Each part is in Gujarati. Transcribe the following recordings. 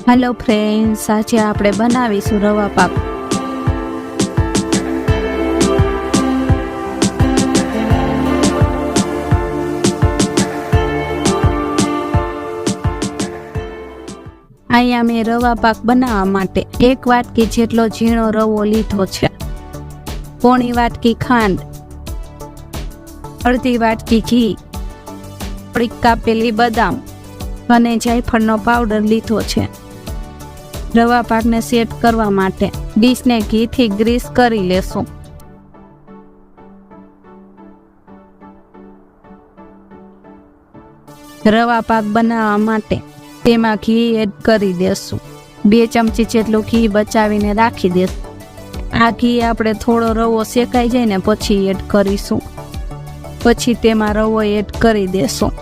હેલો ફ્રેન્ડ્સ, આજે આપણે બનાવીશું રવા પાક. અહીંયા મેં રવા પાક બનાવવા માટે 1 વાટકી જેટલો ઝીણો રવો લીધો છે, પોણી વાટકી ખાંડ, અડધી વાટકી ઘી, થોડીક કાપેલી બદામ અને જાયફળનો પાવડર લીધો છે. રવા પાકને સેટ કરવા માટે ડીશને ઘીથી ગ્રીસ કરી લેશું. રવા પાક બનાવવા માટે તેમાં ઘી એડ કરી દેશું. 2 ચમચી જેટલું ઘી બચાવીને રાખી દેશું. આ ઘી આપણે થોડો રવો શેકાઈ જાય ને પછી એડ કરીશું. પછી તેમાં રવો એડ કરી દેશું.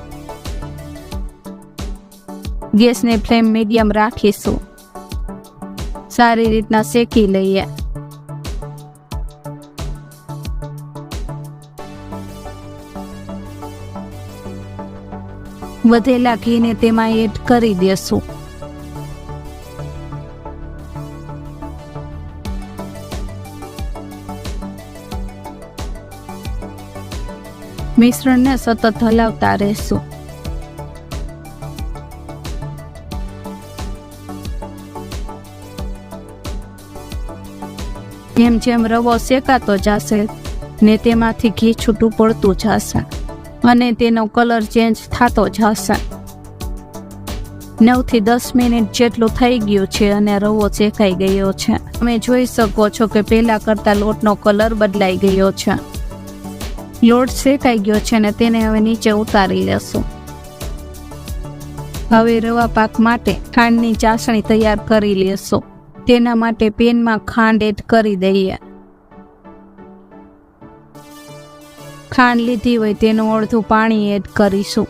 ગેસની ફ્લેમ મીડિયમ રાખીશું. સારી રીતના શેકી લઈએ. વધેલા ઘીને તેમાં એડ કરી દેશું. મિશ્રણને સતત હલાવતા રહેશું. જેમ જેમ રવો શેકાતો જશે ને તેમાંથી ઘી છૂટું પડતું જશે અને તેનો કલર ચેન્જ થતો જશે. 9 થી 10 મિનિટ જેટલું થઈ ગયું છે અને રવો શેકાઈ ગયો છે. તમે જોઈ શકો છો કે પહેલા કરતા લોટનો કલર બદલાઈ ગયો છે. લોટ શેકાઈ ગયો છે ને તેને હવે નીચે ઉતારી લેશું. હવે રવા પાક માટે ખાંડની ચાસણી તૈયાર કરી લેશું. તેના માટે પેનમાં ખાંડ એડ કરી દઈએ. ખાંડ લીધી હોય તેનું અડધું પાણી એડ કરીશું.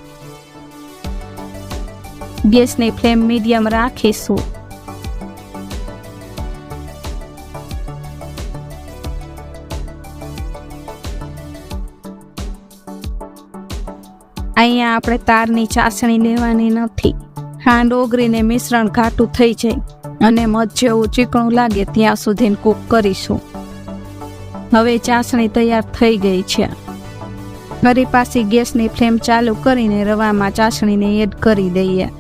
ગેસની ફ્લેમ મીડિયમ રાખીશું. અહીંયા આપણે તારની ચાસણી લેવાની નથી. ખાંડ ઓગળીને મિશ્રણ ઘાટું થઈ જાય અને મધ જેવું ચીકણું લાગે ત્યાં સુધી કૂક કરીશું. હવે ચાસણી તૈયાર થઈ ગઈ છે. ફરી પાછી ગેસની ફ્લેમ ચાલુ કરીને રવામાં ચાસણીને એડ કરી દઈએ.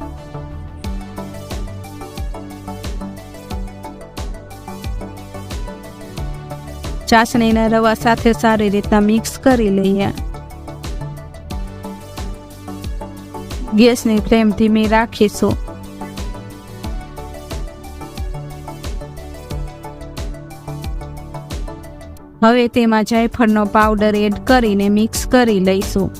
ચાસણીને રવા સાથે સારી રીતના મિક્સ કરી લઈએ. ગેસની ફ્લેમ ધીમી રાખીશું. હવે તેમાં જાયફળનો પાવડર એડ કરીને મિક્સ કરી લઈશું.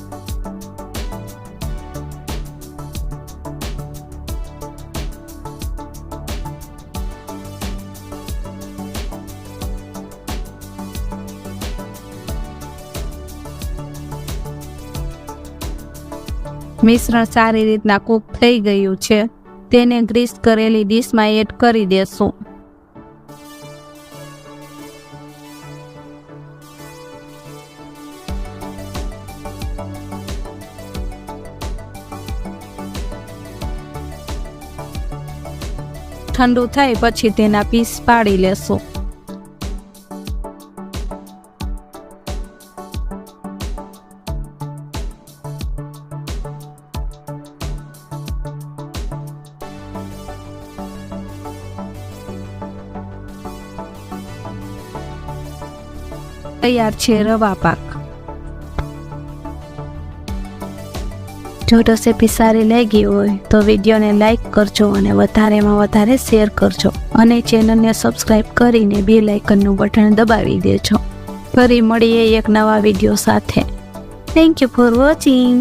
મિશ્રણ સારી રીતના કૂક થઈ ગયું છે. તેને ગ્રીસ કરેલી ડીશમાં એડ કરી દેશું. ઠંડુ થાય પછી તેના પીસ પાડી લેશું. તૈયાર છે રવા પાક. જો રેસીપી સારી લાગી હોય તો વિડીયોને લાઈક કરજો અને વધારેમાં વધારે શેર કરજો અને ચેનલને સબસ્ક્રાઇબ કરીને બેલ આઇકનનું બટન દબાવી દેજો. ફરી મળીએ એક નવા વિડીયો સાથે. Thank you for watching.